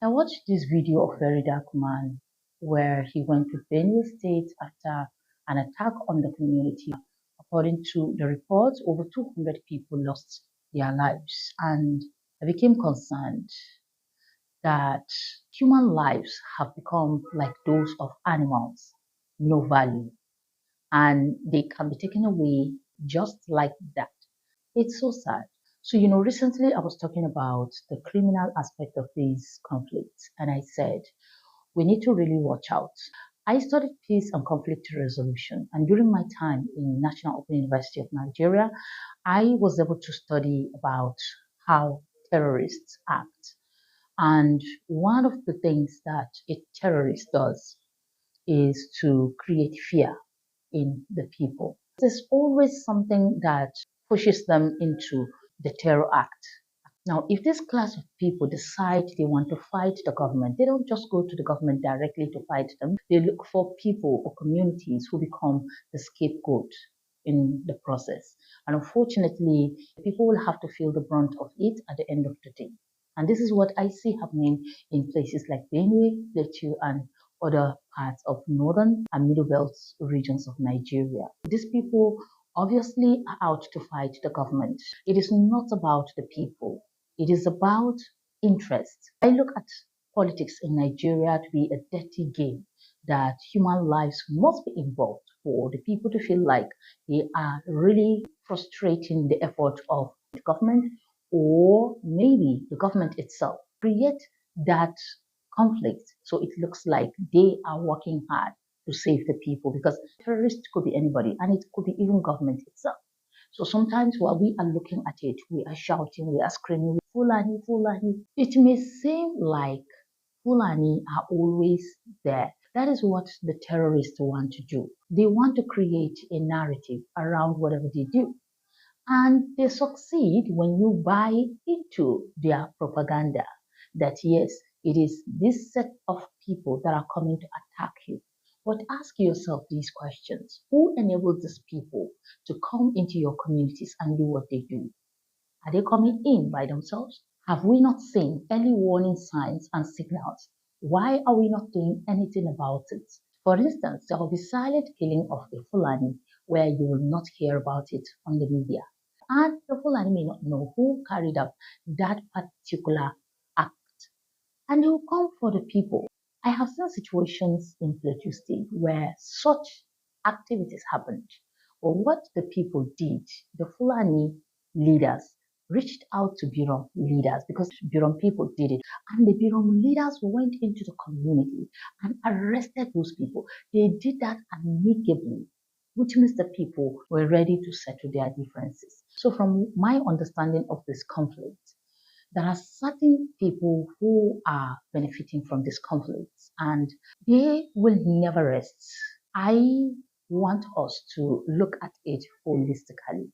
I watched this video of Verydarkman where he went to Benue State after an attack on the community. According to the reports, over 200 people lost their lives, and I became concerned that human lives have become like those of animals, no value, and they can be taken away just like that. It's so sad. So, recently I was talking about the criminal aspect of these conflicts, and I said, we need to really watch out. I studied peace and conflict resolution, and during my time in National Open University of Nigeria, I was able to study about how terrorists act. And one of the things that a terrorist does is to create fear in the people. There's always something that pushes them into the terror act. Now, if this class of people decide they want to fight the government, they don't just go to the government directly to fight them. They look for people or communities who become the scapegoat in the process. And unfortunately, people will have to feel the brunt of it at the end of the day. And this is what I see happening in places like Benue, Plateau, and other parts of northern and middle belt regions of Nigeria. These people obviously are out to fight the government. It is not about the people. It is about interest. I look at politics in Nigeria to be a dirty game that human lives must be involved for the people to feel like they are really frustrating the effort of the government or maybe the government itself. Create that conflict so it looks like they are working hard to save the people because terrorists could be anybody and it could be even government itself. So sometimes while we are looking at it, we are shouting, we are screaming, Fulani, Fulani. It may seem like Fulani are always there. That is what the terrorists want to do. They want to create a narrative around whatever they do. And they succeed when you buy into their propaganda that yes, it is this set of people that are coming to attack you. But ask yourself these questions. Who enables these people to come into your communities and do what they do? Are they coming in by themselves? Have we not seen early warning signs and signals? Why are we not doing anything about it? For instance, there will be silent killing of a Fulani where you will not hear about it on the media. And the Fulani may not know who carried out that particular act. And they will come for the people. I have seen situations in Plateau State where such activities happened. But what the people did, the Fulani leaders reached out to Birom leaders because Birom people did it. And the Birom leaders went into the community and arrested those people. They did that amicably, which means the people were ready to settle their differences. So, from my understanding of this conflict, there are certain people who are benefiting from this conflict and they will never rest. I want us to look at it holistically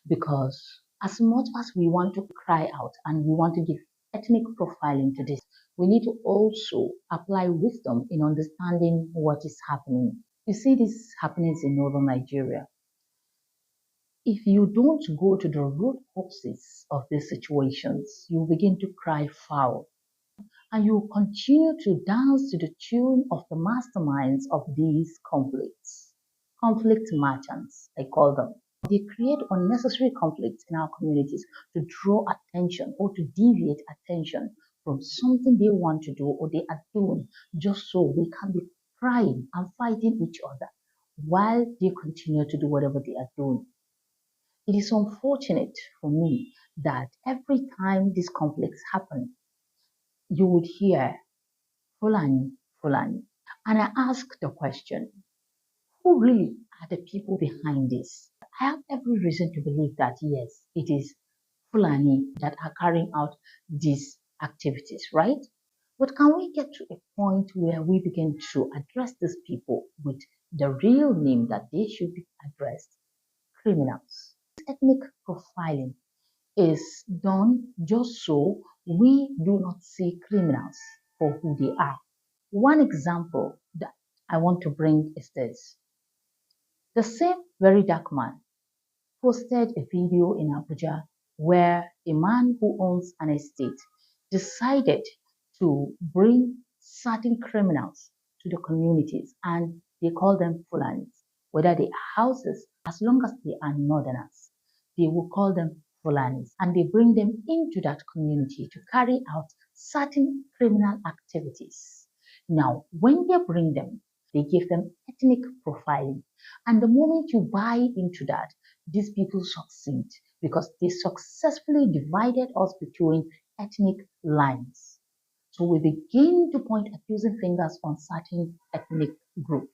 because as much as we want to cry out and we want to give ethnic profiling to this, we need to also apply wisdom in understanding what is happening. You see these happenings in northern Nigeria. If you don't go to the root causes of these situations, you begin to cry foul and you continue to dance to the tune of the masterminds of these conflicts. Conflict merchants, I call them. They create unnecessary conflicts in our communities to draw attention or to deviate attention from something they want to do or they are doing just so they can be crying and fighting each other while they continue to do whatever they are doing. It is unfortunate for me that every time these conflicts happen, you would hear Fulani, Fulani. And I ask the question, who really are the people behind this? I have every reason to believe that yes, it is Fulani that are carrying out these activities, right? But can we get to a point where we begin to address these people with the real name that they should be addressed? Criminals. Ethnic profiling is done just so we do not see criminals for who they are. One example that I want to bring is this. The same very dark man posted a video in Abuja where a man who owns an estate decided to bring certain criminals to the communities, and they call them Fulanis. Whether they are houses, as long as they are northerners, they will call them Fulanis, and they bring them into that community to carry out certain criminal activities. Now, when they bring them, they give them ethnic profiling. And the moment you buy into that, these people succeed because they successfully divided us between ethnic lines. So we begin to point accusing fingers on certain ethnic group.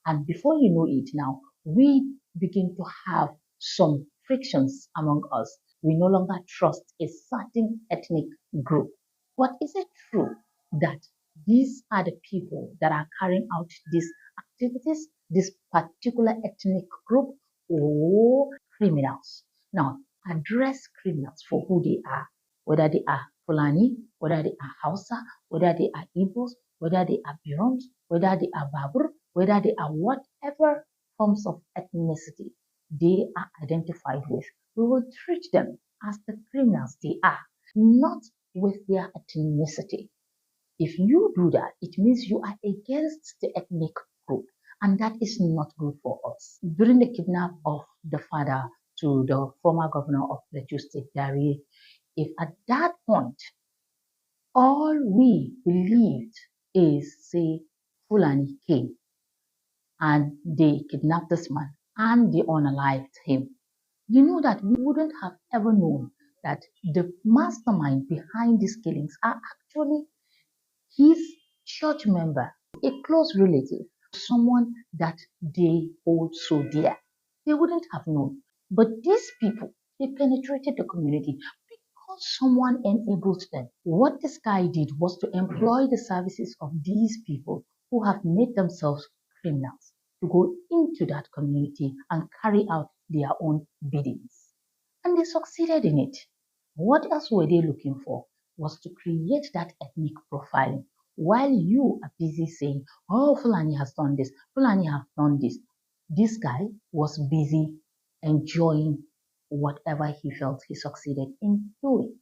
And before you know it now, we begin to have some frictions among us. We no longer trust a certain ethnic group. But is it true that these are the people that are carrying out these activities, this particular ethnic group, or criminals? Now, address criminals for who they are, whether they are Fulani, whether they are Hausa, whether they are Igbos, whether they are Birons, whether they are Babur, whether they are whatever forms of ethnicity they are identified with. We will treat them as the criminals they are, not with their ethnicity. If you do that, it means you are against the ethnic group, and that is not good for us. During the kidnap of the father to the former governor of Benue State, if at that point all we believed is, say, Fulani came and they kidnapped this man and they unalived him, you know that we wouldn't have ever known that the mastermind behind these killings are actually his church member, a close relative, someone that they hold so dear. They wouldn't have known. But these people, they penetrated the community because someone enabled them. What this guy did was to employ the services of these people who have made themselves criminals to go into that community and carry out their own biddings. And they succeeded in it. What else were they looking for? Was to create that ethnic profiling. While you are busy saying, oh, Fulani has done this, Fulani have done this, this guy was busy enjoying whatever he felt he succeeded in doing.